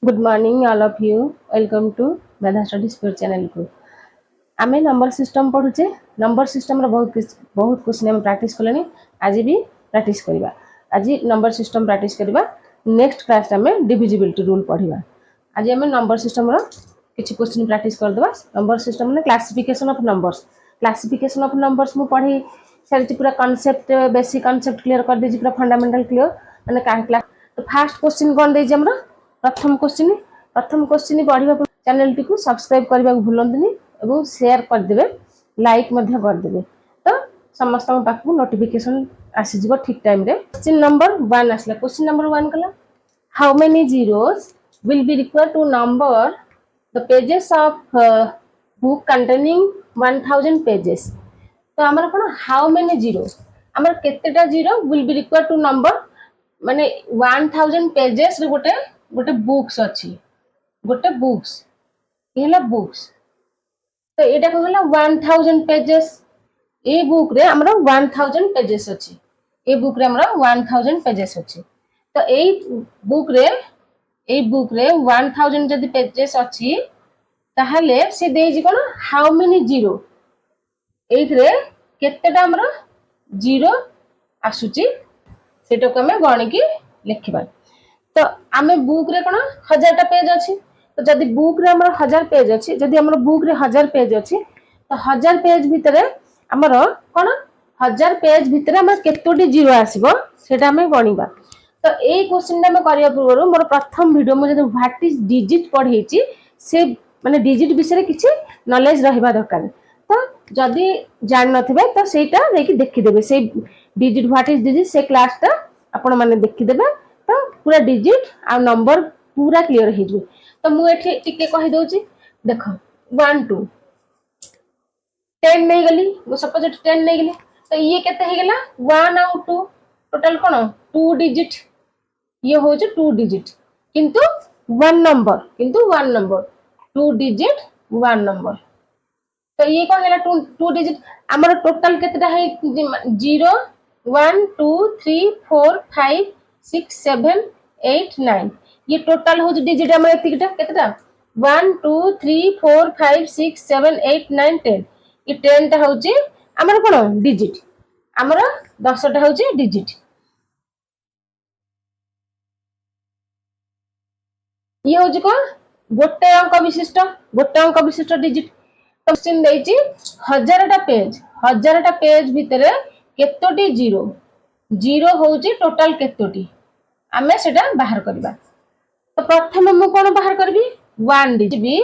Good morning, all of you. Welcome to Medha Studies Pure channel को आमे number system पढ़ुचे number system रो बहुत question हम practice करलेनी आज भी प्रैक्टिस करबा आज नंबर सिस्टम प्रैक्टिस करबा नेक्स्ट क्लास में डिविजिबिलिटी रूल पढ़िबा आज हम नंबर सिस्टम रो किछि क्वेश्चन प्रैक्टिस कर देबा नंबर सिस्टम में क्लासिफिकेशन ऑफ नंबर्स मु पढ़ी सारी पूरा कांसेप्ट बेसिक कांसेप्ट क्लियर कर देजी पूरा फंडामेंटल क्लियर माने क्लास तो फर्स्ट क्वेश्चन कोन देजी हमरा प्रथम क्वेश्चन पढ़ा चैनल टी को सब्सक्राइब करने को भूलंतुनि एवं शेयर करदे लाइक करदे तो समस्त पाखु नोटिफिकेशन आसीज ठीक टाइम रे क्वेश्चन नंबर 1 आसला क्वेश्चन नंबर 1 कला how many zeros will be required to number the pages of book containing 1000 pages तो हमर कोन हाउ मेनी जीरोस हमर केतेटा zero will be required to number माने 1000 पेजेस रे गोटे बुक्स अच्छी गोटे बुक्स ये बुक्स तो यहाँ कौन है 1000 पेजेस ये बुक रे हमरा 1000 पेजेस अच्छी ये बुक रे हमरा 1000 पेजेस अच्छी तो ये बुक रे 1000 जदि पेजेस अच्छी ताहले से देजी कोन हाउ मेनी जीरो एथरे केतेटा हमरा जीरो आसुची सेटा को हमें गणिकी लिखिबा तो आमे बुक रे कोन 1000 टा पेज अछि तो जदि बुक रे हमर 1000 पेज अछि जदि हमर बुक रे 1000 पेज अछि तो 1000 पेज भितरे हमर कोन 1000 पेज भितरे हमर केतोटी जीरो आसीबो सेटा हमें गणिबा तो ए क्वेश्चन हम करिया पूर्व मोर प्रथम वीडियो में जदि व्हाट इज डिजिट पढेछि से माने डिजिट विषय किछि नॉलेज रहबा दरकार तो जदि जान नथिबे तो सेटा देखि देखि देबे से डिजिट व्हाट इज डिजिट से क्लास ता आपण माने देखि देबे तो पूरा डिजिट आ नंबर पूरा क्लियर हो जाए तो मु एठी टिके कहि दोची देखो 1 2 10 नहीं गली वो सपोज 10 नहीं गली तो ये केते हे गेला 1 और 2 टोटल कोन 2 डिजिट ये हो जे 2 डिजिट किंतु 1 नंबर 2 डिजिट 1 नंबर तो ये कोन गेला 2 डिजिट हमर टोटल केतेटा है 0 1 2 3 4 5 6 7 8 9 ये टोटल हो डिजिट हमर एतिकटा केतेटा 1 2 3 4 5 6 7 8 9 10 ये 10 टा होची हमर कोन डिजिट हमर 10 टा होची डिजिट ये होची कोन गोटे अंक विशिष्ट डिजिट क्वेश्चन देछि 1000 टा पेज भितरे केतोटी जीरो होची टोटल केतोटी आमे सेटा बाहर करबा तो प्रथम मु कोन बाहर करबी 1 डिजिट भी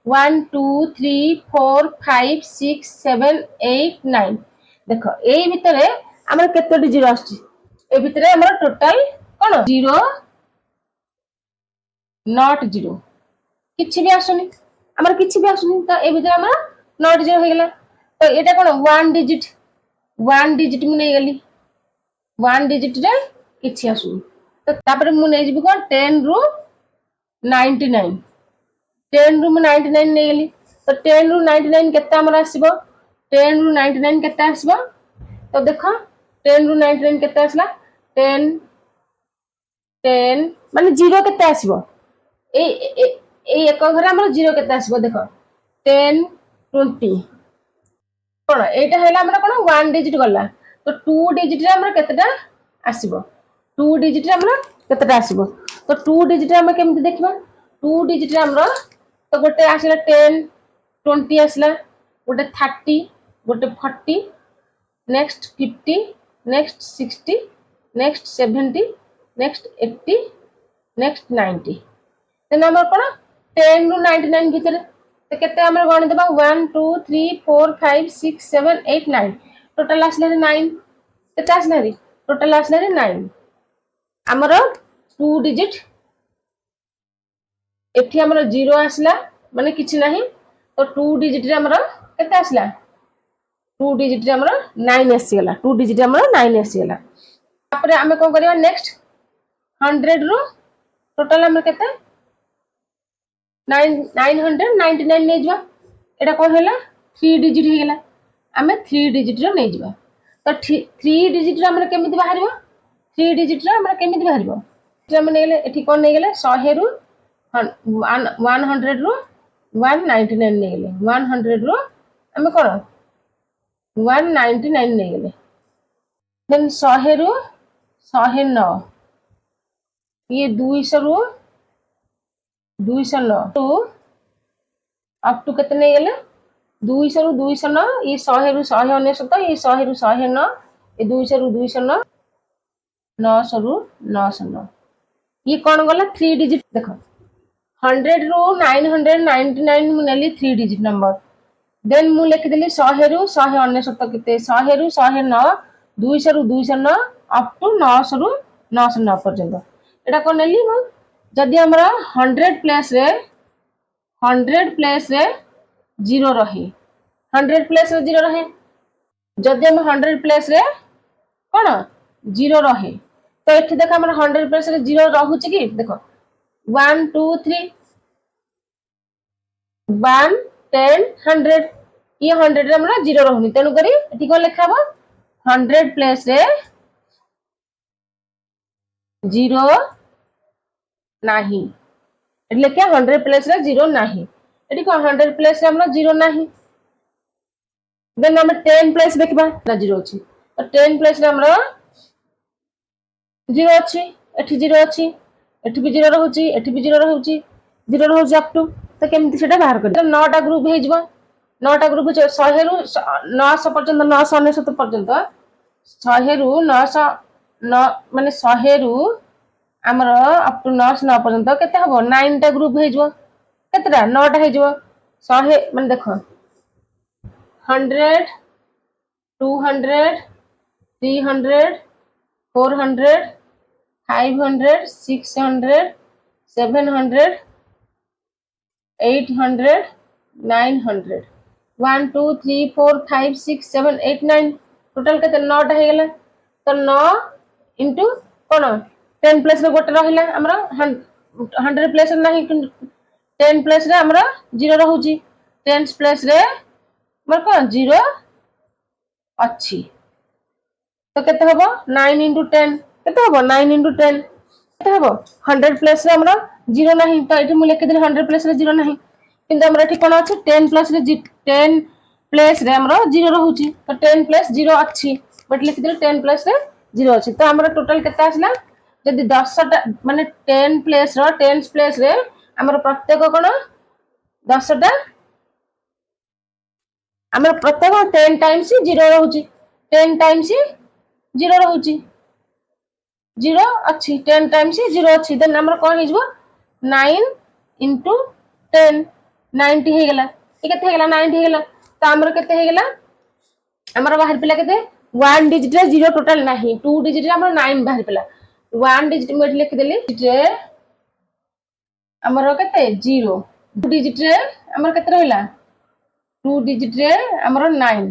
1 2 3 4 5 6 7 8 9 देखो ए भितरे हमर केतोटी जीरो आछि ए भितरे हमर total cone zero not zero किछि भी आसुनी तो ए भितरे हमर नॉट जीरो हो गेला तो एटा कोन 1 डिजिट मु नै गेली 1 डिजिट रे किछि आसुनी तो तापर मु नै जिबि कोन 10 रु 99 10 रु 99 नै गेली तो 10 रु 99 केते हमर आसीबो 10 रु 99 केते आसीबो तो देखो 10 रु 99 केते आसला 10 माने जीरो केते आसीबो ए एक घर हमर जीरो केते आसीबो देखो 10 20 कोन एटा हैला हमर कोन 1 डिजिट गला तो 2 डिजिट रे हमर केतेटा आसीबो 2 डिजिट रे हमर केतेटा आसीबो तो 2 डिजिट रे हम केमति देखबा 2 डिजिट रे हमर तो गोटे आसला 10 20 आसला गोटे 30 गोटे 40 next 50 next 60 next 70 next 80 next 90 then हमर कोन 10 रु 99 भीतर तो केते हमर गण देबा 1 2 3 4 5 6 7 8 9 टोटल आसला 9 केते आसला रे टोटल आसला 9 हमर 2 डिजिट एठी हमर 0 आसला माने किछि नाही तो 2 डिजिट रे हमर केते आसला 2 डिजिट रे हमर 9 आसी गेला 2 डिजिट हमर 9 आसी गेला तापर हमें कोन करिया नेक्स्ट 100 रो टोटल हमर केते 999 नै जवा एटा कोन हैला 3 डिजिट हे गेला हमें 3 डिजिट रो नै जवा तो 3 डिजिट रे हमर केमिति बाहरिबो 3 डिजिट रे हमर केमिति बाहरिबो जे हम नेले एठी कोन नै गेले 100 रु 100 रु 199 नहीं गले 100 रु आम कौन 199 नहीं गले देन 100 रु 109 ये 200 रु 209 टू अप टू कितने नहीं गले 200 रु 209 ये 100 रु 199 ये 100 रु 109 ये 200 रु 209 900 रु 909 ये कौन गला 3 डिजिट देखो 100 रु 999 मु नेली 3 डिजिट नंबर देन मु लिखिदेली 100 रु 199 केते 100 रु 109 200 रु 209 अप टू 900 रु 909 पर्यंत एटा कोन नेली मु जदि हमरा 100 प्लेस रे 0 रहे 100 प्लेस रे 0 रहे जदि हम 100 प्लेस रे कोन 0 रहे तो एठी देख हमरा 100 प्लेस रे 0 रहउची कि देखो 1 2 3 1 10 100 ये 100 रे हमरा 0 रहउनी तेनु करी एठी को लिखाबो 100 प्लेस रे 0 नाही એટલે કે 100 પ્લેસ રે 0 नाही એટી કો 100 પ્લેસ રે हमरा 0 नाही देन हम 10 प्लेस देखबा ना 0 अछि तो 10 प्लेस रे हमरा 0 अछि एठी 0 अछि एठी भी 0 रहउची एठी भी 0 रहउची 0 रहउची अप टू तो केमति सेटा बाहर कर 9टा ग्रुप हे जबो 9टा ग्रुप 100 रु 900 पर्यंत 999 पर्यंत 100 रु 900 माने 100 रु आमर अप टू 909 पर्यंत केते हबो 9टा ग्रुप हे जबो केतेटा 9टा हे जबो 100 माने देखो 100 200 300 400 500 600 700 800 900 1 2 3 4 5 6 7 8 9 टोटल केते 9टा हे गेला तो 9 इनटू कोन 10 प्लस रे गोटे रहिला हमरा 100 प्लस नाही 10 प्लस रे हमरा 0 रहउची 10 प्लस रे हमर कोन 0 अछि तो केते हबो 9 इनटू 10 केते हबो 9 इनटू 10 केते हबो 100 प्लस रे हमरा 0 नाही तो एठी मु लिखि देली 100 प्लस रे 0 नाही किंतु हमरा एठी कोन अछि 10 प्लस रे 10 प्लस रे हमरा 0 रहउची तो 10 प्लस 0 अछि बट लिखि देली 10 प्लस रे 0 अछि तो हमरा टोटल केते आसला जदि 10टा माने 10 प्लस रो 10 प्लस रे हमर प्रत्येक कोन 10टा हमर प्रत्येक 10 टाइम्स 0 रहउची 10 टाइम्स 0 रहउची 0 अछि 10 टाइम्स 0 अछि देन हमर कोन हे जबो 9 इनटू 10 90 हे गेला ए केते हे गेला 90 हे गेला तो हमर केते हे गेला हमर बाहर पिला केते 1 डिजिट रे 0 टोटल नाही 2 डिजिट रे हमर 9 बाहर पिला 1 डिजिट में लिख देली जे हमर केते 0 2 डिजिट रे हमर केते रहला 2 डिजिट रे हमर 9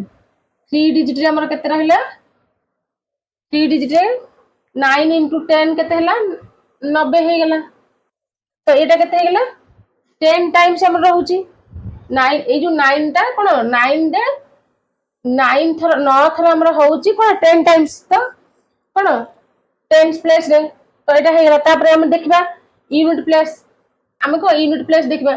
3 डिजिट रे हमर केते रहला 3 डिजिट रे 9 इनटू 10 केते हला 90 हे गेला तो एटा केते हे गेला 10 टाइम्स हमर रहउची 9 ए जो 9 टा कोन 9 दे 9 थर 9 थर हमर होउची कोन 10 टाइम्स तो कोन 10 प्लस रे तो एटा हे गेला तापर हम देखबा यूनिट प्लस हम को यूनिट प्लस देखबा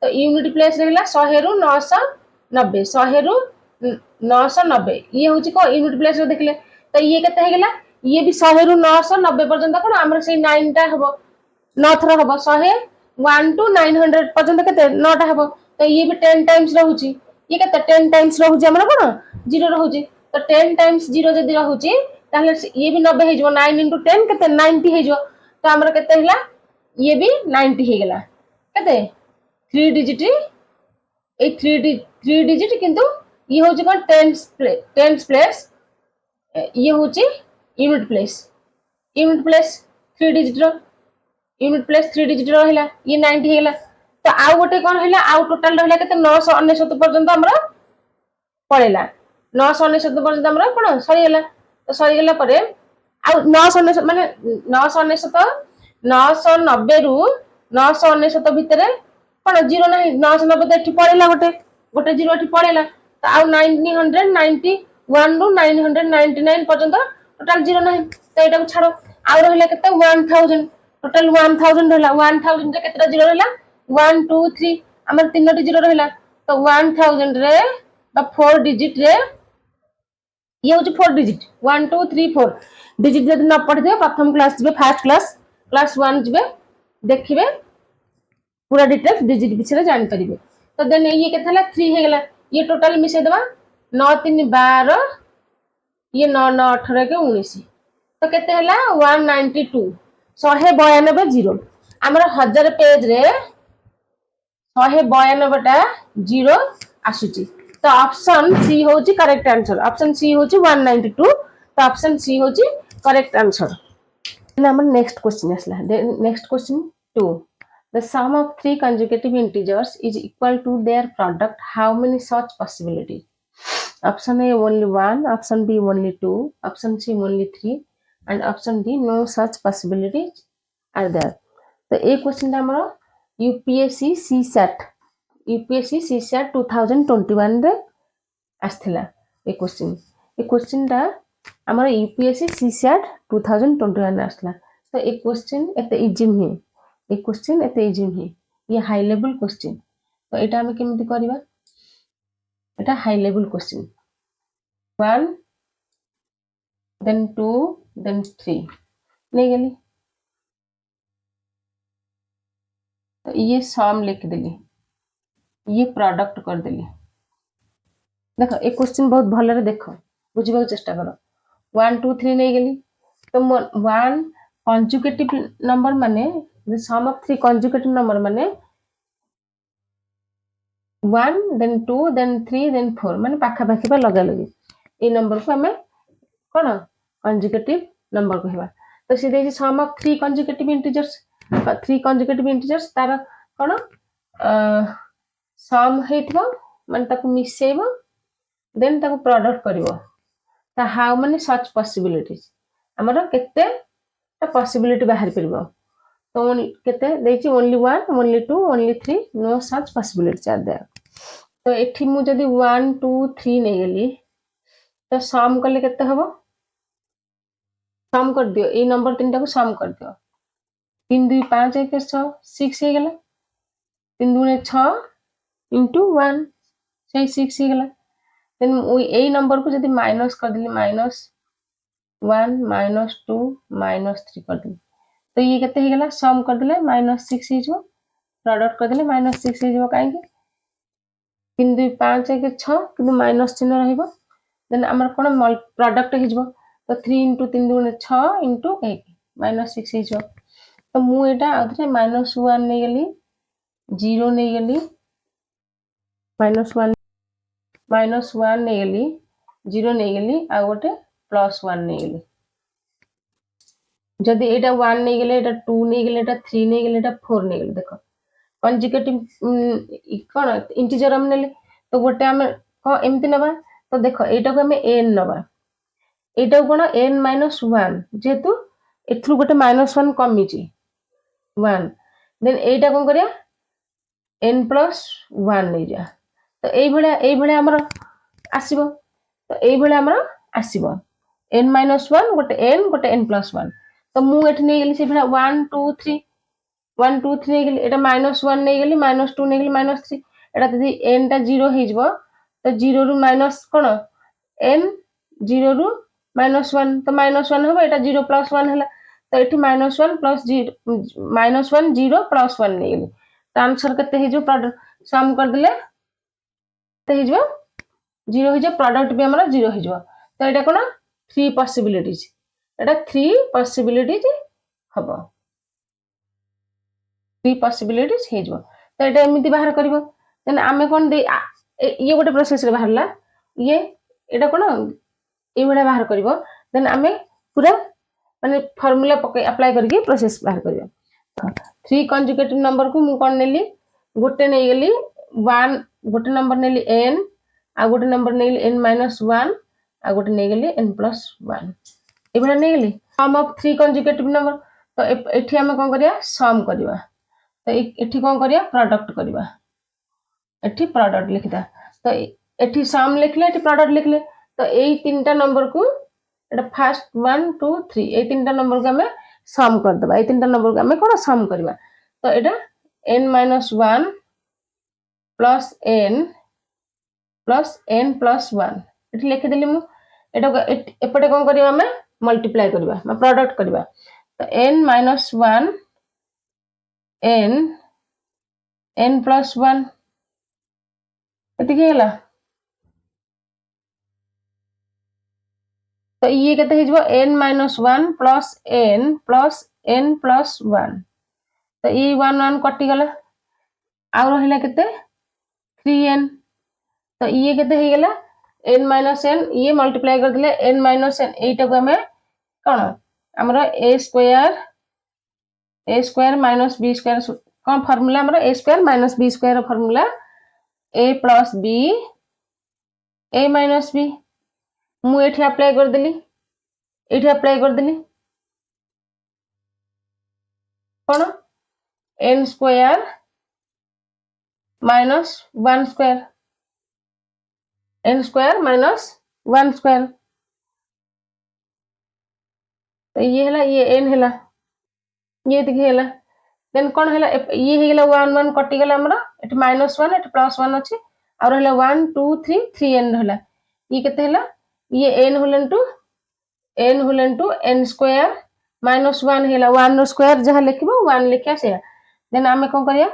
तो यूनिट प्लस रहला 100 रु 990 100 रु 990 ये होची को यूनिट प्लस रे देखले तो ये केते हे गेला ये भी 100 रु 990 पर्यंत कोन हमर से 9 टा हबो 9 थर हबो 100 1 टू 900 पर्यंत केते 9 टा हबो तो ये भी 10 टाइम्स रहउची ये केते 10 टाइम्स रहउची हमर कोन 0 रहउची तो 10 टाइम्स 0 जदी रहउची ताले ये भी 90 हे जबो 9 इनटू 10 केते 90 हे जबो तो हमर केते हिला ये भी 90 हे गेला केते 3 डिजिट ए 3 डिजिट किंतु ये होची कोन 10 प्लस ये होची यूनिट प्लस 3 डिजिट रो यूनिट प्लस 3 डिजिट रहला ये 90 हेला तो आउ गोटे कोन हैला आउ टोटल रहला केते 999 पर्यंत हमरा पळेला 999 पर्यंत हमरा कोन सरी गेला तो सरी गेला परे आउ 999 माने 999 990 रु 999 भितरे कोन 0 नाही 990 तो एठी पळेला गोटे 0 एठी पळेला तो आउ 991 रु 999 पर्यंत टोटल 0 नाही तो एटा को छाडो आउ रहला केते 1000 टोटल 1000 रहला 1000 रे केतरा जीरो रहला 1 2 3 हमर तीनोटी जीरो रहला तो 1000 रे बा 4 डिजिट रे ये हूँ 4 डिजिट 1 2 3 4 डिजिट जब न पढ़ दे प्रथम क्लास जब फास्ट क्लास 1 जब देखिए पूरा डिटेल्स डिजिट विषय जान परिबे तो देन ये केते हला 3 हे गेला ये टोटल मिसे दबा 9 3 12 ये 9 9 18 के 19 तो केते हला 192 192 जीरो हमर 1000 पेज रे 192 टा जीरो आसुची तो ऑप्शन सी होची करेक्ट आंसर ऑप्शन सी होची 192 तो ऑप्शन सी होची correct answer number next question असला next question 2 the sum of three consecutive integers is equal to their product how many such possibilities option A only 1 option B only 2 option C only 3 and option D no such possibilities are there तो ए question हमर UPSC CSAT 2021 रे आस्थिला ए question टा हमर UPSC CSAT 2021 रे आस्थिला तो ए question एते easy नहीं ए question एते इजी नहीं ये हाई लेवल क्वेश्चन तो एटा हम केमिति करबा एटा high level question 1 then 2 then 3 नहीं गेली तो ये सम लिख देली ये प्रोडक्ट कर देली देखो ए क्वेश्चन बहुत भले रे देखो बुझिबा चेष्टा करो 1 2 3 नहीं गेली तो 1 कंजुगेटिव नंबर माने the sum of three consecutive number माने 1 then 2 then 3 then 4 माने पाखा पाखी बा लगा लगी ए नंबर को हमें कोन कंजुगेटिव नंबर कहबा तो से देछि सम ऑफ थ्री कंजुगेटिव इंटीजर्स तार कोन सम हेथिबो माने ताकू मिसेबो देन ताकू प्रोडक्ट करिवो ता हाउ माने सच पॉसिबिलिटीज हमर केते पॉसिबिलिटी बाहर परबो तो केते देछि only 1 only 2 only 3 no such possibilities are there तो एठी मु जदी 1 2 3 नै गेली तो सम करले केते हबो सम कर दियो ए नंबर तीनटा को सम कर दियो 3 2 5 1 6 6 हे गेला 3 2 6 into 1 से 6 हे गेला देन ए नंबर को जदी माइनस कर दिली -1 -2 -3 कर दिली तो ये केते हे गेला सम कर दिले -6 हे जो प्रोडक्ट कर दिले -6 हे जो काहे कि 3 2 5 1 6 किंतु माइनस चिन्ह रहइबो देन हमर कोन प्रोडक्ट हे जो तो 3 into 3 2 6 into 1 -6 हे जो तो मु एटा आथरे -1 नै गेली 0 नै गेली -1 नै गेली 0 नै गेली आ गोटे +1 नै गेली जदि एटा 1 नै गेले एटा 2 नै गेले एटा 3 नै गेले एटा 4 नै गेले देखो कंजुगेटिव कोन इंटीजर हम नेले तो गोटे हम को एमति नबा तो देखो एटा को हम n नबा एटा कोन n - 1 जेतु एथु गोटे -1 कमी ची 1 देन एटा कोन करिया n + 1 नै जा तो एई भले हमर आसीबो तो एई भले हमर आसीबो n - 1 गोटे n + 1 तो मु एठी नै गेली से भला 1 2 3 1 2 3 नै गेली एटा -1 नै गेली -2 नै गेली -3 एटा जदी n टा 0 हे जबो तो 0 रु माइनस कोन n 0 रु -1 तो -1 होबो एटा 0 + 1 हला तो एठी -1 + 0 -1 0 + 1 नै गेली तो आंसर केते हे जो प्रोडक्ट सम कर दिले ते हे जो 0 हे जो प्रोडक्ट भी हमरा 0 हे जो तो एटा कोन 3 पॉसिबिलिटीज एटा 3 पॉसिबिलिटीज हबो 3 पॉसिबिलिटीज हे जो तो एटा एमिति बाहर करबो देन आमे कोन दे ये गोटे प्रोसेस रे बाहरला ये एटा कोन ए बडा बाहर करबो देन आमे पूरा माने फार्मूला पके अप्लाई करके प्रोसेस बाहर करबो 3 कंजुगेटिव नंबर को मु कोन नेली गोटे नै गेली 1 गोटे नंबर नेली n आ गोटे नंबर नेली n - 1 आ गोटे नै गेली n + 1 ए बडा नै गेली सम ऑफ 3 कंजुगेटिव नंबर तो एठी हम कोन करिया सम करबा तो एठी कोन करिया प्रोडक्ट करबा एठी प्रोडक्ट लिखदा तो एठी सम लिखले एठी प्रोडक्ट लिखले तो एई तीनटा नंबर को एटा फर्स्ट 1 2 3 एई तीनटा नंबर को हमें सम करदबा ए तीनटा नंबर को आमे कोन सम करबा तो एटा n-1 प्लस n प्लस 1 एठी लिखि देली मु एटा एपटे कोन करबा आमे मल्टीप्लाई करबा मा प्रोडक्ट करबा तो n-1 n प्लस 1 एति के हला तो ये केते हिजबो n-1 प्लस n प्लस 1 तो ये 1 1 कटि गला आ रहिला केते 3n तो ये केते हे गेला n-n ये मल्टीप्लाई कर दिले n-n एटा को हमें कोन हमरा a square minus b square cone formula हमरा a square minus b square formula a plus b a minus b मु एठी अप्लाई कर देली कोन n square minus 1 square n square minus 1 square तो ये हला ये n हला ये दिखे हला देन कोन हला ये हे गेला 1 1 कटि गेला हमरा एट -1 एट +1 अछि और हला 1 2 3 3n हला ये केते हला ये n होलन टू n स्क्वायर -1 हेला 1 रो स्क्वायर जहा लिखबो 1 लिखिया से देन आमे कोन करिया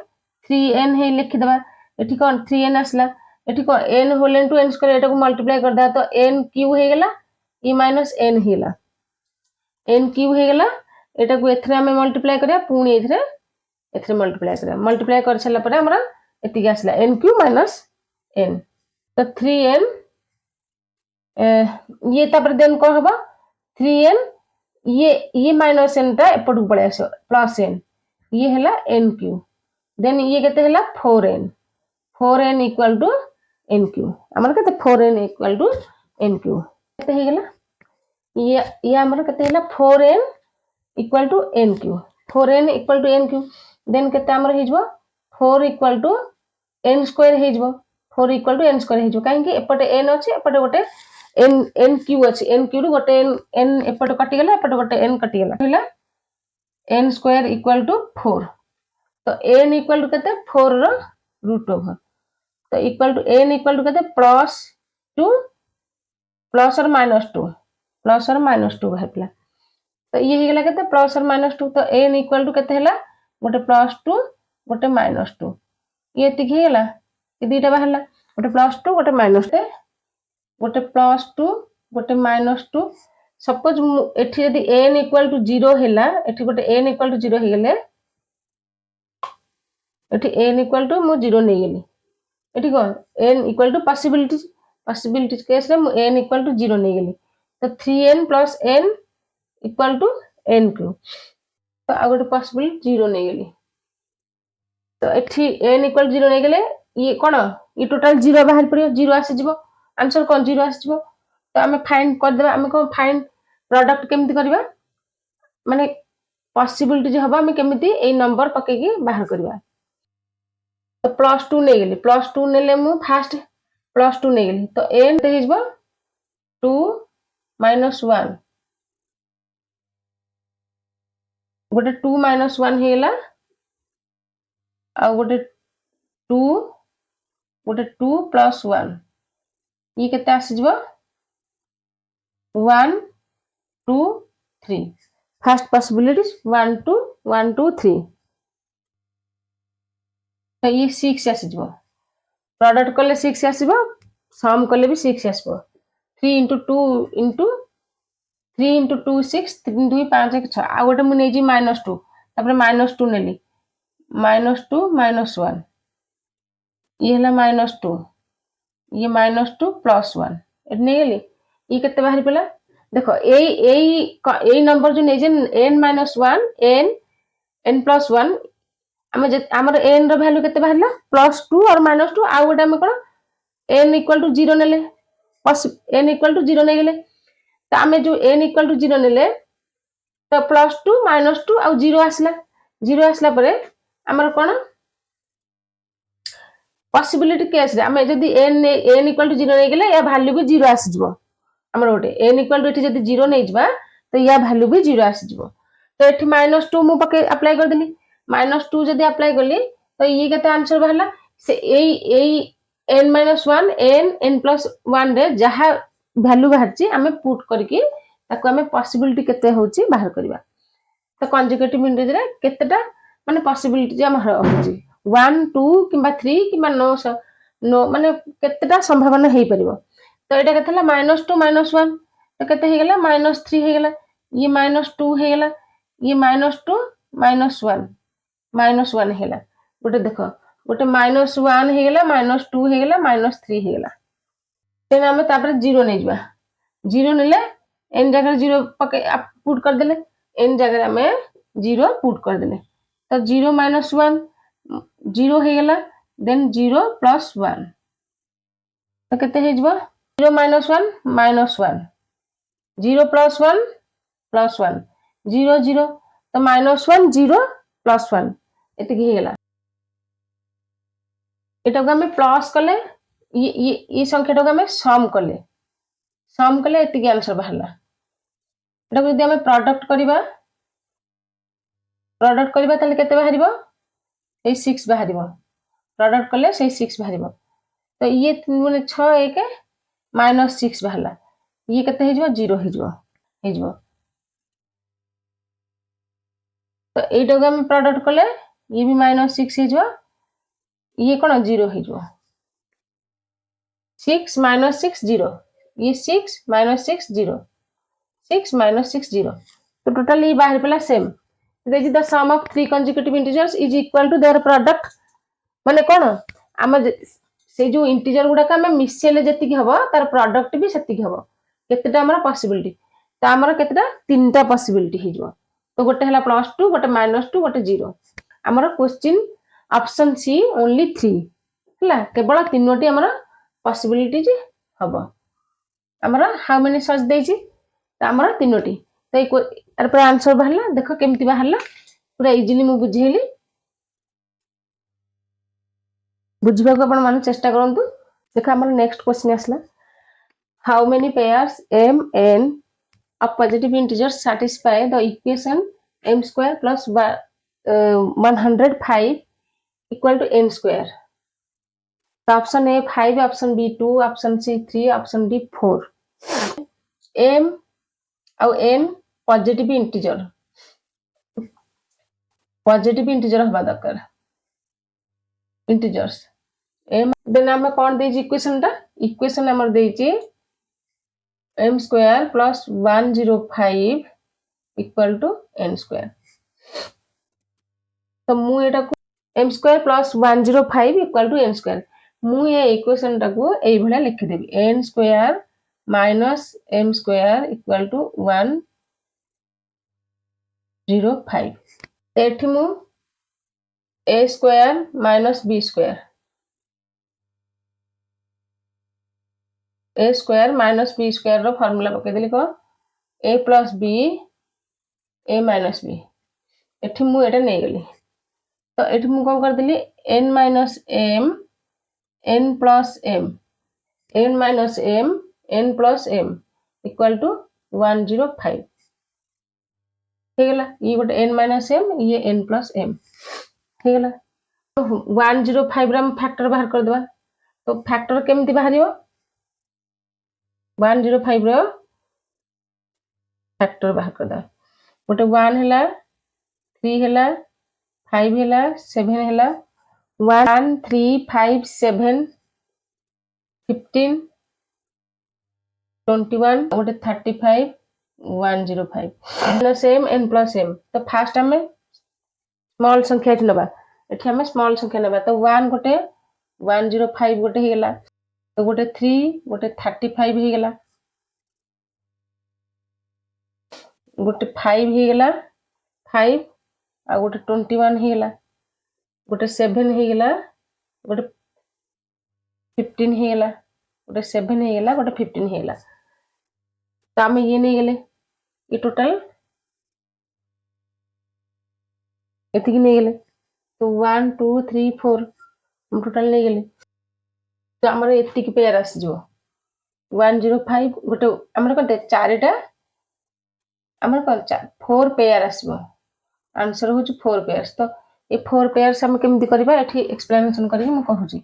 3n हे लिखि दबा एठी कोन 3n असला एठी को n होलन टू n स्क्वायर एटा को मल्टीप्लाई कर दा तो n क्यूब हे गेला e -n हेला n क्यूब हे गेला एटा को एथरे हमें मल्टीप्लाई करिया पुणी एथरे मल्टीप्लाई कर छला परे हमरा एति आसला n क्यूब -n तो 3n ये तापर देन को हबा 3n ये -n ता एपट पळे आसो प्लस n ये हला n क्यूब देन ये केते हला 4n equal to n cube हमर केते 4n equal to n cube केते हे गेला ये हमर केते हला 4n equal to n cube 4n equal to n cube then केते हमर हेजबो 4 इक्वल टू n स्क्वायर हेजबो 4 इक्वल टू n स्क्वायर हेजबो काहे कि एपटे n अछि एपटे गोटे n क्यूब अछि n क्यूब गोटे n एपटे कटि गेला एपटे गोटे n कटि गेला हला n स्क्वायर इक्वल टू 4 तो n इक्वल टू केते 4 रो रूट ओवर तो equal to n equal to केते +2 प्लस और -2 भाइपला तो ये हेगला केते प्लस और -2 तो n इक्वल टू केते हला गोटे +2 गोटे -2 ये एति हेगला ये दीटा बाहरला गोटे +2 गोटे -2 गोटे +2 गोटे -2 सपोज एठी यदि n इक्वल टू 0 हेला एठी गोटे n इक्वल टू 0 हे गेले एठी n इक्वल टू मु 0 नै गेली एठी कोन n equal to possibilities case रे मु n इक्वल टू 0 नै गेली तो 3n plus n equal to n cube तो आ गोटे पॉसिबल 0 नै गेली तो एठी n इक्वल 0 नै गेले ये कोन ये टोटल 0 बाहर पड़ियो 0 आसी जिवो आंसर कोन 0 आसी जिवो तो हमें फाइंड कर देबा हमें को फाइंड प्रोडक्ट केमिति करबा माने पॉसिबिलिटी जे हबा हमें केमिति ए नंबर पके के बाहर करबा तो +2 नै गेली +2 नेले मु फास्ट +2 नै गेली तो n ते हिजबो 2 -1 गोटे 2 -1 हेला आ गोटे 2 प्लस 1 ये केते आसी जिवो 1 2 3 फर्स्ट पॉसिबिलिटीज 1 2 3 तो ये 6 आसी जिवो प्रोडक्ट कले 6 आसीबो सम कले भी 6 आसीबो 3 * 2 * 3 * 2 6 3 2 5 1 6 आ गोटे मु नै जी -2 तापर -2 नेली -2 -1 ये हला -2 ये -2 प्लस 1 एट नै गेली ये केते बाहर पला देखो ए नंबर जो नै जे n-1 n प्लस 1 हमर n रो वैल्यू केते बाहरला +2 और -2 आ गोटे हम कोन n इक्वल टू 0 नेले n इक्वल टू 0 नै गेले तो हमें जो n इक्वल टू 0 नेले तो +2 -2 आ 0 आसला परे हमर कोन पॉसिबिलिटी केस रे हमें जदी n इक्वल टू 0 नै गेले या वैल्यू भी 0 आसी जिवो हमर गोटे n इक्वल टू एठी जदी 0 नै जिबा तो या वैल्यू भी 0 आसी जिवो तो ये -2 मु पके अप्लाई कर देली -2 जदी अप्लाई करली तो ये केते आंसर बाहरला से एई n - 1 n+1 रे जहा वैल्यू बाहरची आमे पुट करके ताको आमे पॉसिबिलिटी केते होची बाहर करबा तो कंजुगेटिव इंटीजर रे केतेटा माने पॉसिबिलिटी जे हम होची 1 2 किबा 3 किबा नो माने केतेटा संभावना हेई परिबो तो एटा केतेला -2 -1 तो केते हे गेला -3 हे गेला ये -2 हे गेला ये -2 -1 -1 हेला गोटे देखो गोटे -1 हे गेला -2 हे गेला -3 हे गेला तेन हम तापर 0 नै जबा 0 नेले n जगह 0 पके पुट कर देले n जगह हमें 0 पुट कर देले तो 0 -1 0 हे गेला देन 0 + 1 तो केते हे जबा 0 - 1 -1 0 + 1 + 1 0 0 तो -1 0 + 1 एते की हे गेला एटा को हमें प्लस कले ये संख्याटा को हमें सम कले एते की आंसर बाहरला एटा को यदि हमें प्रोडक्ट करबा ताले केते बाहरिबो ए 6 बाहरिबो प्रोडक्ट कले से 6 बाहरिबो तो ये माने 6 1 -6 बाहरला ये केते हे जबो 0 हे जबो तो एटा को हम प्रोडक्ट कले ये भी -6 हे जबो ये कोन 0 हे जबो 6 - 6 0 ये 6 - 6 0 6 - 6 0 तो टोटल ये बाहर पला same the sum of three consecutive integers is equal to their product माने कोन हम से जो इंटीजर गुडा का हम मिसेले जति हबो तार प्रोडक्ट भी सेति हबो केतेटा हमर पॉसिबिलिटी तो हमर केतेटा तीनटा पॉसिबिलिटी हे जबो तो गोटे हला +2 गोटे -2 गोटे 0 हमर क्वेश्चन ऑप्शन सी ओनली 3 हला केवल तीनोटी हमर पॉसिबिलिटी जे हबो हमर हाउ मेनी सर्च देछि तो हमर तीनोटी तो यार पर आंसर बाहरला देखो केमती बाहरला पूरा इजीली मु बुझेली बुझिबा को अपन मान चेष्टा करंतु देखो हमर नेक्स्ट क्वेश्चन आसला how many pairs m n of positive integers satisfy the equation m² plus 105 equal to n square तो option A 5 option B 2 option C 3 option D 4 m और n पॉजिटिव इंटीजर हवा दरकार integers m then हम कोन दे equation हमर देछि m² plus 105 equal to n² तो मु एटा को m² plus 105 equal to n² मु ये इक्वेशन टा को एई भला लिखि देबी n² minus m² equal to 105 एठी मु a² minus b² a² minus b² रो फार्मूला पके देली को a plus b a minus b एठी मु एटा नै गेली तो एठी मु कोन कर देली n minus m n plus m n minus m n plus m equal to 105 हे गेला ये गोटे n minus m ये n plus m हे गेला तो 105 रा हम फैक्टर बाहर कर देबा तो फैक्टर केमती बाहरियो 105 रो फैक्टर बाहर कर दा गोटे 1 हैला 3 हैला 5 हैला 7 हैला 1 3 5 7 15 21 गोटे 35 105 plus m n plus m तो फास्ट हमें स्मॉल संख्या नबा एठी हमें स्मॉल संख्या नबा तो 1 गोटे 105 गोटे हे गेला तो गोटे 3 गोटे 35 हे गेला गोटे 5 हे गेला 5 आ गोटे 21 हे गेला गोटे 7 हे गेला गोटे 15 हे गेला गोटे 7 हे गेला गोटे 15 हे गेला तो हमें ये नहीं गेले ये टोटल एति की नहीं गेले तो 1 2 3 4 हम टोटल नहीं गेले तो हमर एति की पेयर आसी जो 105 गोटे हमर कते चारटा आमर कौन 4 पेयर आसबो आंसर हो 4 पेयर्स तो ये 4 पेयर्स हम केमती करबा एठी एक्सप्लेनेशन करी हम कहूची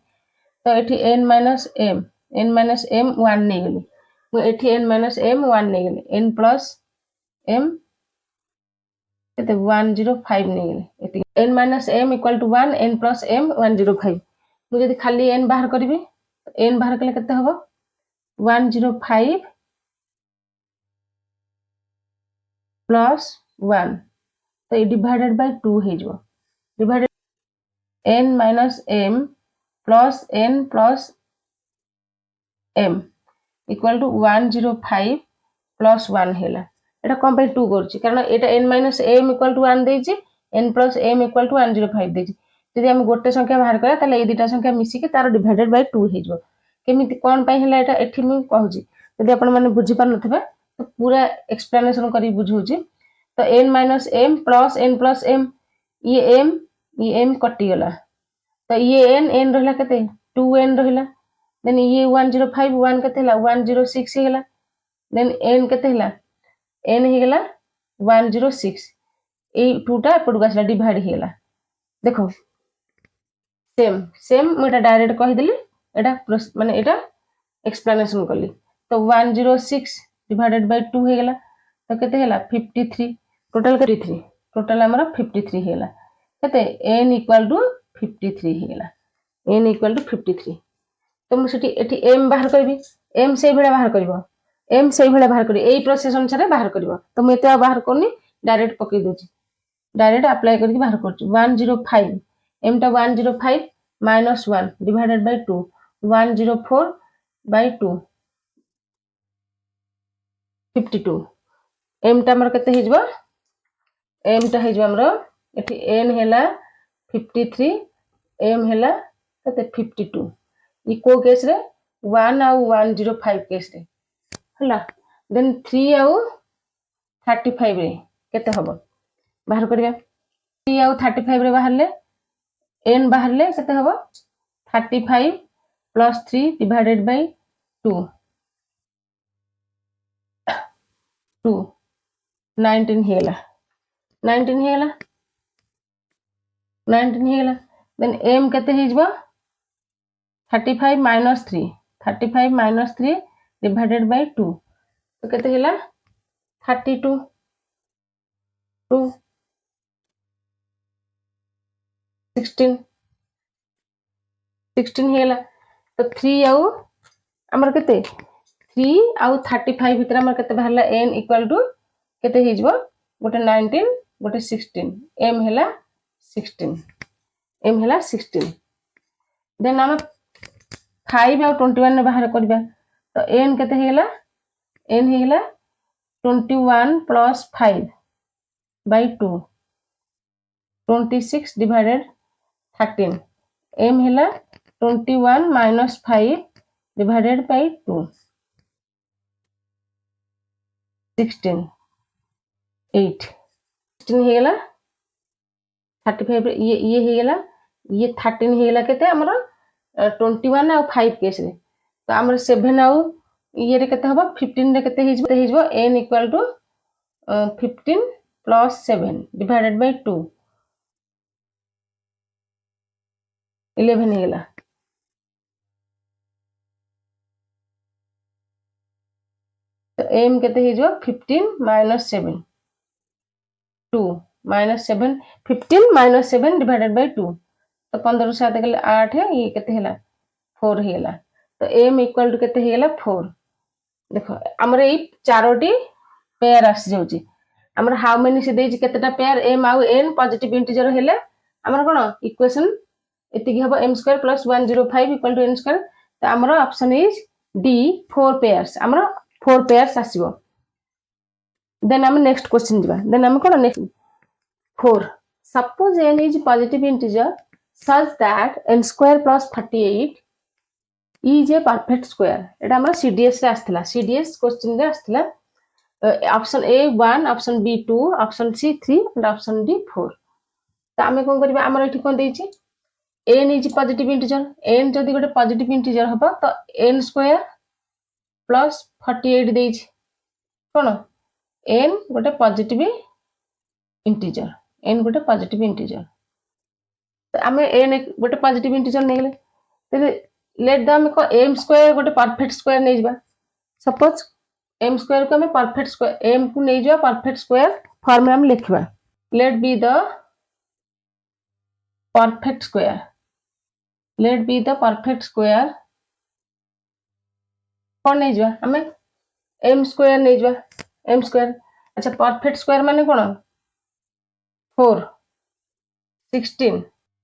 तो एठी n माइनस m 1 नै गेली मु एठी n माइनस m 1 नै गेली n प्लस m केते 105 नै गेली एती n minus m equal to 1 n plus m 105 मु जदी खाली n बाहर करबी n बाहर कले केते हबो 105 प्लस 1 तो ये डिवाइडेड बाय 2 हे जो divided n minus m plus n plus m equal to 105 plus 1 हेला एटा कोन पे 2 करछि कारण एटा n minus m equal to 1 देछि n plus m equal to 105 देछि यदि हम गोटे संख्या बाहर करा ताले ए दुटा संख्या मिसी के तार डिवाइडेड बाय 2 हे जो केमिति कोन पे हेला एटा एठी मु कहूछि यदि आपण माने बुझी पार नथिबे तो पूरा एक्सप्लेनेशन करी बुझौछि तो n minus m plus m ये m कटि गला तो ये n रहला केते 2n रहला देन ये 105 1 केते हला 106 हेला देन n केते हला n हे गेला 106 ए टूटा एपड गसला डिवाइड हे गेला देखो सेम मोटा डायरेक्ट कहि देली एटा माने एटा एक्सप्लेनेशन करली तो 106 डिवाइडेड बाय 2 हे गेला तो केते हला 53 टोटल हमरा 53 हे गेला केते n इक्वल टू 53 हे गेला n इक्वल टू 53 तो मु सेठी एठी m बाहर करबी m से भेला बाहर करबो m से भेला बाहर करी एई प्रोसेस अनुसार बाहर करबो तो मु एते बाहर करनी डायरेक्ट पकई दोची डायरेक्ट अप्लाई करके बाहर करछु 105 m टा 105 minus 1 divided by 2 104 by 2 52 m टा हमर केते हिजबो m टा हिजबो हमर एठी n हेला 53 m हेला केते 52 ई को केस रे 1 आउ 105 केस रे हला देन 3 आउ 35 रे केते हबो बाहर करबा 3 आउ 35 रे बाहरले n बाहरले केते हबो 35 प्लस 3 डिवाइडेड बाय 2 19 हेला 19 हेला 19 हेला देन m केते हिजबो 35 माइनस 3 35 माइनस 3 डिवाइडेड बाय 2 तो केते हेला 32 2 16 हेला तो 3 आउ हमर केते 3 आउ 35 भीतर हमर केते बाहरला n इक्वल टू केते हिजबो गोटे 19 गोटे 16 m हेला 16 देन हम 5 आउ 21 ने बाहर करबा तो n केते हेला n हेला 21 प्लस 5 बाय 2 26 डिवाइडेड 13 m हेला 21 माइनस 5 डिवाइडेड बाय 2 16 8 16 हेला 35 ये हेला ये 13 हेला केते हमर 21 आ 5 केस रे तो हमर 7 आउ ये रे केते हबो 15 रे केते हिजबो n equal to 15 plus 7 divided by 2 11 हेला तो m केते हिजबो 15 minus 7 2 minus 7 15 minus 7 divided by 2 तो 15 7 गेले 8 है ये केते हेला 4 हेला तो m इक्वल टू केते हेला 4 देखो हमर ए चारोटी पेयर आसी जाउची हमर हाउ मेनी से देछि केतेटा पेयर m आउ n पॉजिटिव इंटीजर हेले हमर कोन इक्वेशन एतिकी हबो m square plus 105 equal to n square तो हमर ऑप्शन इज डी 4 पेयर्स हमर 4 पेयर्स आसीबो देन हम नेक्स्ट क्वेश्चन दिबा देन हम कोन next 4 suppose n is positive integer such that n square plus 38 is a perfect square एटा हमरा CDS रे आस्थिला CDS क्वेश्चन रे आस्थिला option A 1 option B 2 option C 3 and option D 4 तो आमे कोन करबा हमर एठी कोन देछि n is positive integer n जदी गोटे पॉजिटिव इंटीजर हबो तो n स्क्वायर प्लस 48 देछि कोन n गोटे पॉजिटिव इंटीजर, n गोटे पॉजिटिव इंटीजर। तो आम n गोटे पॉजिटिव इंटीजर नहीं गले लेट द आम m स्क्वायर गोटे परफेक्ट स्क्वायर नहीं जा। सपोज m स्क्वायर को आम परफेक्ट स्क्वायर m को नहीं जा परफेक्ट स्क्वायर फॉर्म में लिखवा। Let be the perfect square, let be the perfect square कौन नहीं जा आम m स्क्वायर नहीं जा m स्क्वायर। अच्छा परफेक्ट स्क्वायर माने कौन 4 16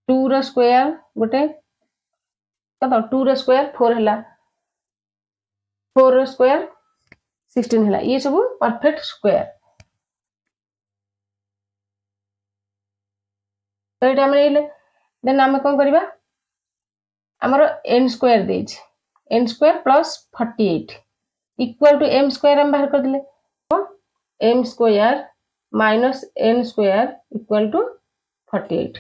2 रो स्क्वायर गोटे कत 2 रो स्क्वायर 4 है 4 रो स्क्वायर 16 है ये सब परफेक्ट स्क्वायर। तो ये आम देन आम कौन करवा आमर n स्क्वायर दे n square plus 48 equal to m square हम बाहर कर दिले m square minus n square equal to 48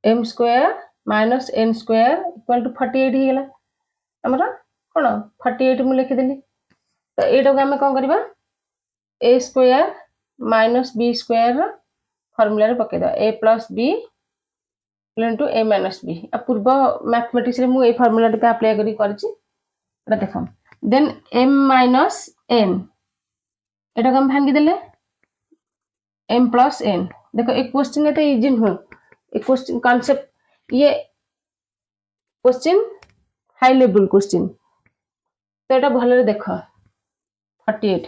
m square minus n square equal to 48 ही गला हमर कोन 48 मु लिखि देली। तो एटा को हम कोन करबा a square minus b square formula रे पके दा a plus b equal a minus b। आ पूर्व मैथमेटिक्स रे मु ए फार्मूला टा अप्लाई करी करछि एटा देखो। देन m माइनस n एटा को हम भांगी देले m प्लस n। देखो एक क्वेश्चन एते इजी हो एक क्वेश्चन कांसेप्ट ये क्वेश्चन हाई लेवल क्वेश्चन। तो एटा भले देखो 48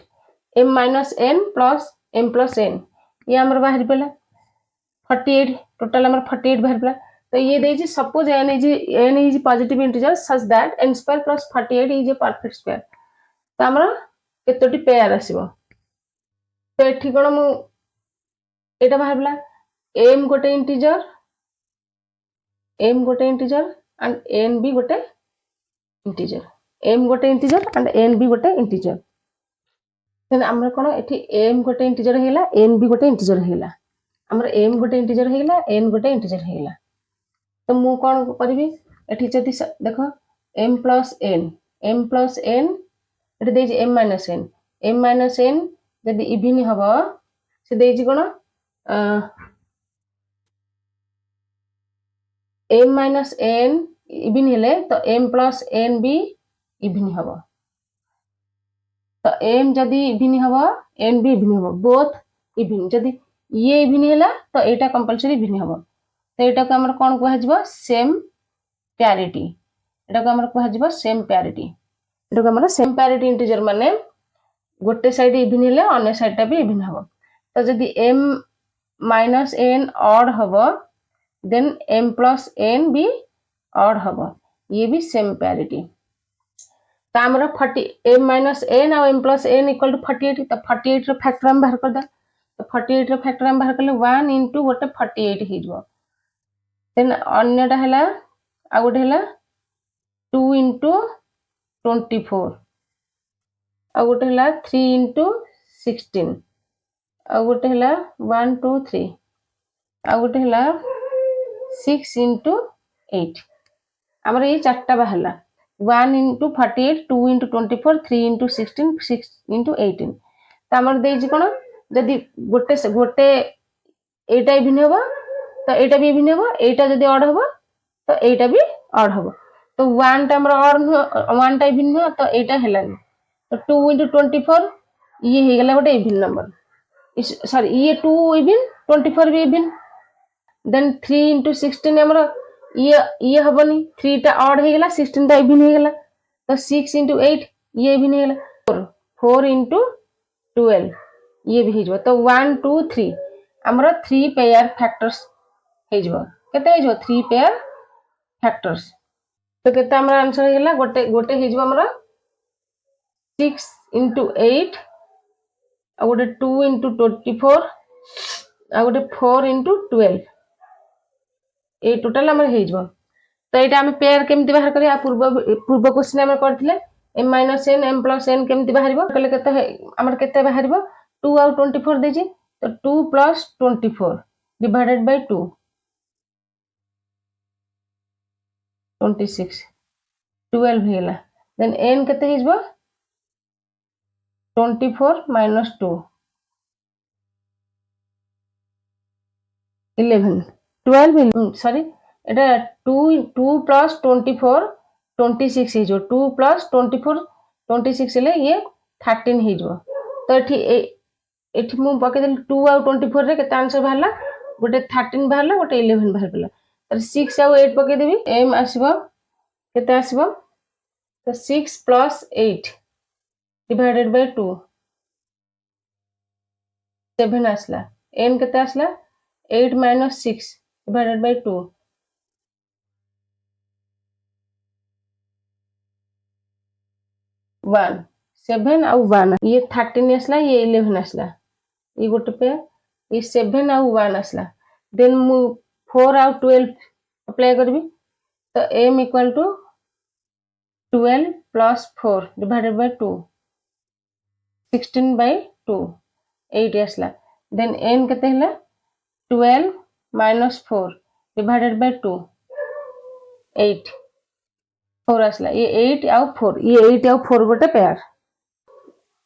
m minus n plus n ये हमर बाहर पला 48 टोटल हमर 48 बाहर पला। तो ये देजी suppose n is positive integer such that n square plus 48 is a perfect square. तो हमर केतोटी पेयर आसीबो तो एठी कोन मु एटा बाहर पला m गोटे इंटीजर एंड n भी गोटे इंटीजर m गोटे इंटीजर एंड n भी गोटे इंटीजर। देन हमर कोन एठी m गोटे इंटीजर हेला n भी गोटे इंटीजर हेला हमर m गोटे इंटीजर हेला n गोटे इंटीजर हेला। तो मु कोन करबी एठी जदी देखो m प्लस n एठी देजी m माइनस n जदी इवन हबो से देजी कोन m माइनस n इवन हेले तो m प्लस n भी इवन हबो। तो m जदी इवन हबो n भी इवन हबो बोथ इवन जदी ये इवन हेला तो एटा कंपलसरी इवन हबो। तो एटा को हमर कोन कहै जबो सेम पैरिटी। एटा को हमर कहै जबो सेम पैरिटी। एटा को हमर सेम पैरिटी इंटीजर माने गोटे साइड इवन हेले अन्य साइड टा भी इवन हबो। तो जदी m माइनस n ऑड हबो देन m प्लस n भी ऑड हबो ये भी सेम पैरिटी। तो हमर 40 m माइनस n और m plus n equal to 48 तो 48 रो फैक्टर हम बाहर कर दा। तो 48 रो फैक्टर हम बाहर करले 1 into गोटे 48 ही जबो। देन अन्यटा हैला आ गोटे हैला 2 into 24 आ गोटे हैला 3 into 16 आ गोटे हैला 1 2 3 आ गोटे हैला 6 into 8 हमर ये चारटा बाहरला 1 into 48 2 into 24 3 into 16 6 into 18। तो हमर देजी कोन जदी गोटे एटा इवन हबो तो एटा भी इवन हबो एटा जदी ऑड हबो तो एटा भी ऑड हबो। तो 1 टा हमर ऑड 1 टा इवन हो तो एटा हेलानी। तो 2 into 24 ये हे गेला गोटे इवन नंबर सॉरी ये 2 इवन 24 भी इवन। देन 3 into 16 हमर ये हबनी 3 टा ऑड हे गेला 16 टा इवन हे गेला। तो 6 into 8 ये इवन हे गेला 4 into 12 ये भी हिजबो। तो 1 2 3 हमर 3 पेयर फैक्टर्स हिजबो केते हिजबो 3 पेयर फैक्टर्स। तो केते हमर आंसर हेला गोटे हिजबो हमर 6 into 8 आ गोटे 2 into 24 आ गोटे 4 into 12 ए टोटल हमर हिजबो। तो एटा हम पेयर केमति बाहर करिया पूर्व क्वेश्चन हम करथिले m minus n m plus n केमति बाहरिबो कले केते हमर केते बाहरिबो 2 और 24 देजी। तो 2 plus 24 divided by 2 26 12 हेला। देन n केते हिजबो 24 minus 2 11 12 सॉरी एटा 2 plus 24 26 हे जो 2 plus 24 26 ले ये 13 हे जो तो एठी मु पके देली 2 आ 24 रे केते आंसर बाहरला गोटे 13 बाहरला गोटे 11 बाहर पला तर 6 आ 8 पके देबी m आसीबो केते आसीबो तो 6 plus 8 divided by 2 7 आसला n केते आसला 8 minus 6 divided by 2 1 7 ଆଉ 1 ये 13 आसला ये 11 आसला ये गोटे पे ये 7 ଆଉ 1 आसला देन मु 4 ଆଉ 12 अप्लाई करबी तो m equal to 12 plus 4 divided by 2 16 by 2 8 आसला देन n केते हला 12 minus 4 divided by 2 8 4 आसला ये 8 ଆଉ 4 ये 8 ଆଉ 4 गोटे पेयर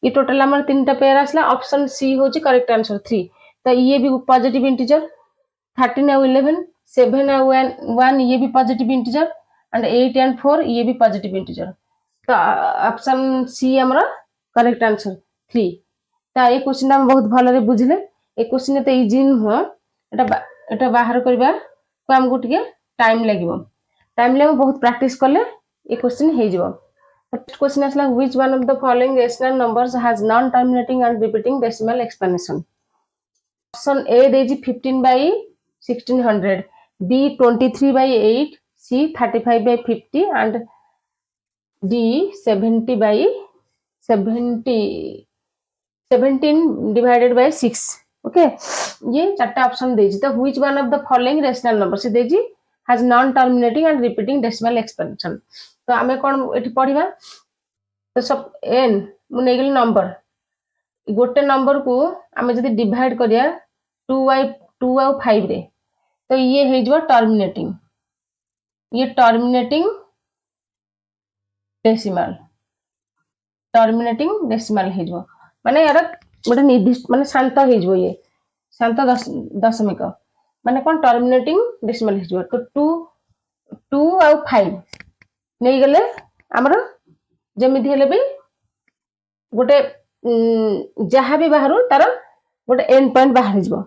ये टोटल हमर तीनटा पेयर आसला ऑप्शन सी होची करेक्ट आंसर 3 तो ये भी पॉजिटिव इंटीजर 13 ଆଉ 11 7 ଆଉ 1 ये भी पॉजिटिव इंटीजर एंड 8 एंड 4 ये भी पॉजिटिव इंटीजर तो ऑप्शन सी हमर करेक्ट आंसर 3 तो ये क्वेश्चन हम बहुत भलो रे बुझले ए क्वेश्चन तो इजी हो एटा बाहर करबा को हमको टिके टाइम लागो बहुत प्रैक्टिस करले ये क्वेश्चन हे जिवो फर्स्ट क्वेश्चन आसला which one of the following rational numbers has non terminating and repeating decimal explanation option A देजी 15 by 1600 B 23 by 8 C 35 by 50 and D 70 by 70 17 divided by 6 okay ये चारटा option देजी तो which one of the following rational number से देजी has non terminating and repeating decimal expansion तो आमे कोन एठी पढिबा तो सब n मु नेगल नंबर गोटे नंबर को आमे जदी डिवाइड करिया 2 और 5 रे तो ये हे जो टर्मिनेटिंग ये टर्मिनेटिंग डेसिमल हे जो माने यार गोटे निर्दिष्ट माने शांत हे जो ये शांत दशमिक माने कोन टर्मिनेटिंग डेसिमल हे जो तो 2 और 5 नहीं गले हमर जेमिति हेले भी गोटे जहाँ भी बाहर तार गोटे एंड पॉइंट बाहर जो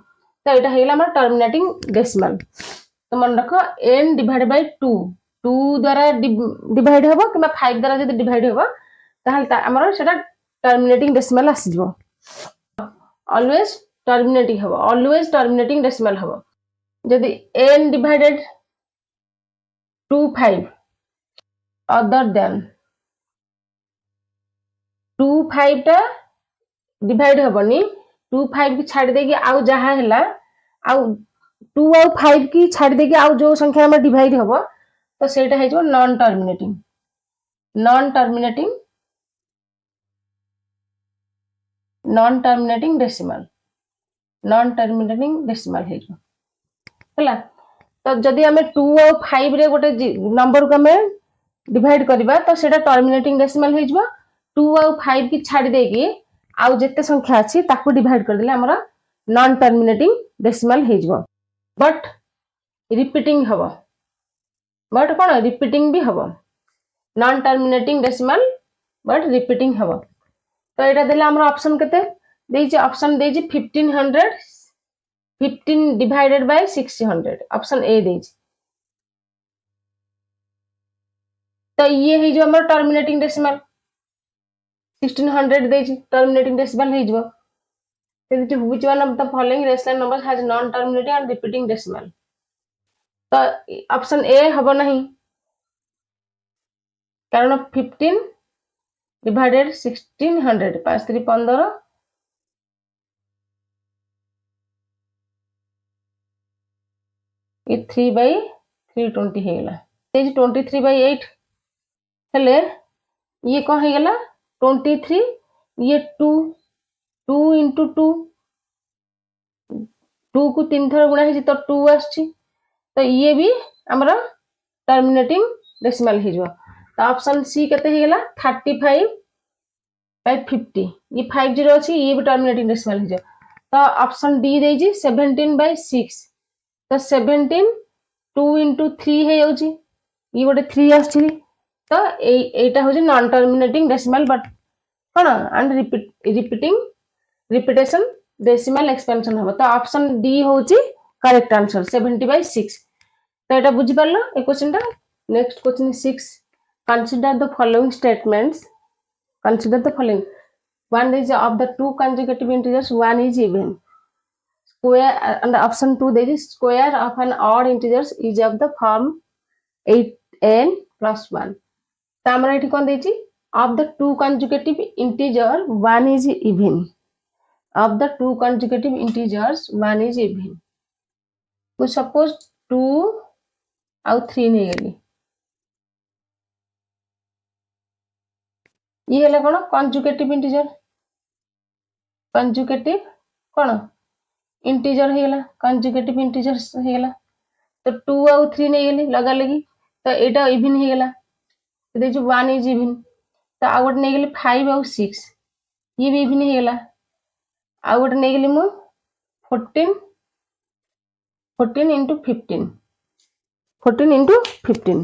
तो यहाँ है हमर टर्मिनेटिंग डेसिमल तो मन रख n डिवाइड बाय 2 द्वारा डिवाइड होबो कि 5 द्वारा जदी डिवाइड होबो ताहले हमर सेटा टर्मिनेटिंग डेसिमल आसी जो ऑलवेज टर्मिनेटिंग डेसिमल होबो जदी n डिवाइडेड 2 5 अदर देन 2 5 टा डिवाइड होबनी 2 5 की छाड़ देगी आउ जहा हैला आउ 2 और 5 की छाड़ देगी आउ जो संख्या में डिवाइड होबो तो सेटा है जो नॉन टर्मिनेटिंग डेसिमल है जो हला तो जदी हमें 2 और 5 रे गोटे नंबर को हमें डिवाइड करबा तो सेटा टर्मिनेटिंग डेसिमल हे जबो 2 और 5 की छाड़ देगी आउ जेते संख्या अछि ताकू डिवाइड कर देले हमरा नॉन टर्मिनेटिंग डेसिमल हे जबो बट रिपीटिंग हबो बट कोन रिपीटिंग भी हबो non terminating decimal but repeating हबो तो एटा देले हमरा ऑप्शन केते देछि ऑप्शन देछि 15 डिवाइडेड बाय 600 ऑप्शन ए देछि तो ये है जो हमर टर्मिनेटिंग डेसिमल 1600 देछि टर्मिनेटिंग डेसिमल हे जबो which one of the following rational numbers has non terminating and repeating decimal तो ऑप्शन ए हबो नहीं कारण 15 डिवाइडेड 1600 5 3 15 ये 3 by 320 हे गेला 23 by 8 हेले ये कौन है गला 23 ये 2 into 2 को 3 थर गुणा है तो 2 आछि तो ये भी हमरा टर्मिनेटिंग डेसिमल हे जो तो ऑप्शन सी केते हे गला 35 by 50 ये 50 अच्छी ये भी टर्मिनेटिंग डेसिमल हो तो ऑप्शन डी देजी 17/6 तो 17 2 into 3 है जाउची ये गोटे 3 आछी तो एटा हो नॉन टर्मिनेटिंग डेसिमल बट कौन and repeating repetition decimal expansion हम तो ऑप्शन डी होची करेक्ट आंसर 70/6 तो एटा बुझी पारलो ए क्वेश्चन टा next question 6 consider the following statements consider the following one is of the two consecutive integers one is even square and option 2 there is square of an odd integers is of the form 8n plus 1 तो हमरा एठी कोन देछि of the two consecutive integer one is even of the two consecutive integers one is even we suppose 2 ଆଉ 3 नै गेली ये हेला कोन conjugative integer conjugative कोन integer हेला conjugative integer हेला तो 2 और 3 नै गेली लगा लगी तो एटा इवन हेला तो दे जो 1 इज इवन तो आ गोट नै गेली 5 और 6 ये भी इवन हेला आ गोट नै गेली मु 14 into 15 14 into 15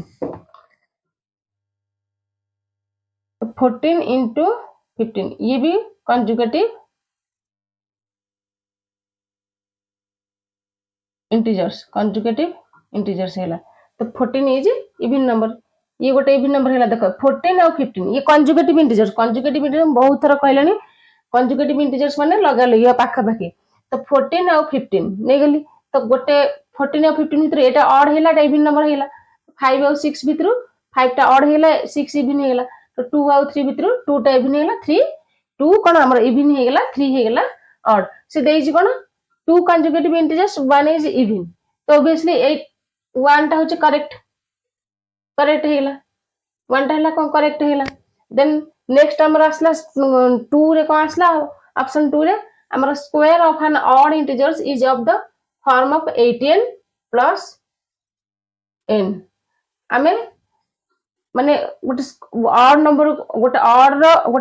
14 into 15 ये भी कंजुगेटिव इंटीजर्स हैला तो 14 इज इवन नंबर ये गोटे इवन नंबर हैला देखो 14 और 15 ये कंजुगेटिव इंटीजर्स बहुत थरा कहलानी कंजुगेटिव इंटीजर्स माने लगा लगे पाखा पाखी तो 14 और 15 नै गली तो गोटे 14 और 15 भीतर एटा ऑड हैला एटा इवन नंबर हैला 5 और 6 भीतर 5 टा ऑड हैला 6 इवन हैला तो 2 और 3 भीतर 2 टा इवन हैला 3 2 कोन हमर इवन हैला 3 हैला ऑड से देइछि कोन two consecutive integers one is even तो ऑब्वियसली 1 टा होचे करेक्ट हैला 1 टा हैला कोन करेक्ट हैला देन नेक्स्ट हमर आसला 2 रे कोन आसला ऑप्शन 2 रे हमर square of an odd integers is of the form of 8n plus n आमे माने गोटे ऑड नंबर गोटे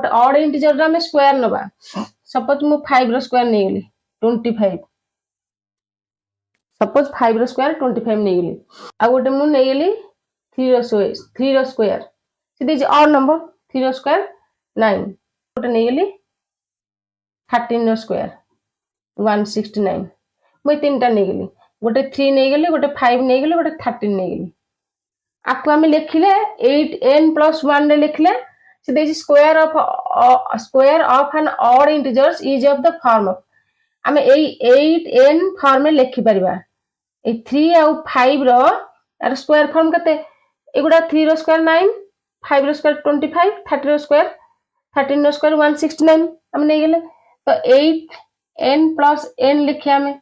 ऑड इंटीजर रा में स्क्वायर नबा सपोज मु 5 रो स्क्वायर नै गेली 25 सपोज 5 रो स्क्वायर 25 नै गेली आ गोटे मु नै गेली 3 रो स्क्वायर सीधे जे ऑड नंबर 3 रो स्क्वायर 9 गोटे नै गेली 13 रो स्क्वायर 169 मु तीनटा नै गेली गोटे 3 नै गेली गोटे 5 नै गेली गोटे 13 नै गेली आपको हमें लिखले 8n plus 1 ने लिखले so this is square of an odd integers is of the form of हमें 8n फॉर्म में लिखि परिबा ए 3 और 5 रो यार स्क्वायर फॉर्म कते एगुडा 3 रो स्क्वायर 9 5 रो स्क्वायर 25 30 रो स्क्वायर 13 रो स्क्वायर 169 हम नै गेले तो 8n plus n लिखिया हमें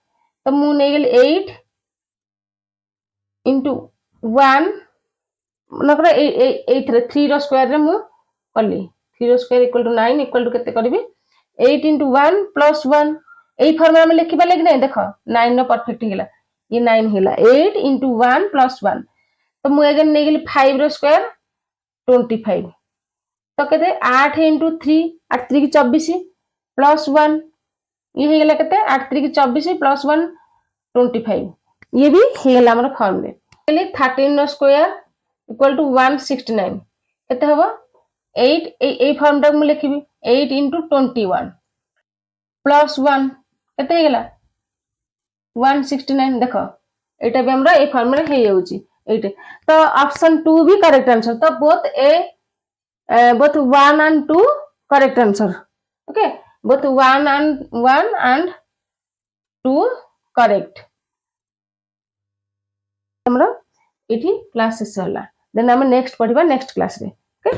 तो मु नै गेले 8 into 1 नकर ए 3 रो स्क्वायर रे मु कली 3 रो square equal to 9 equal to केते करबी 8 into 1 plus 1 एई फॉर्म में हम लिखिबा लेक नै देखो 9 नो परफेक्ट हिला ये 9 हिला 8 into 1 plus 1 तो मु अगेन नै गेली 5 रो स्क्वायर 25 तो केते 8 into 3 8 3 की 24 plus 1 ये हेला केते 8 3 की 24 plus 1 25 ये भी हेला हमर फॉर्म रे 13 नो स्क्वायर इक्वल टू 169 केते हबो 8 ए फॉर्म टा मु लिखिबी 8 into 21 plus 1 केते हे गेला 169 देखो एटा भी हमरा ए फॉर्म रे हे जाउची एटे तो ऑप्शन 2 भी करेक्ट आंसर तो both 1 and 2 correct answer okay both 1 and 2 correct हमरा एठी क्लास से होला देन हम नेक्स्ट पढ़िबा नेक्स्ट क्लास रे ओके।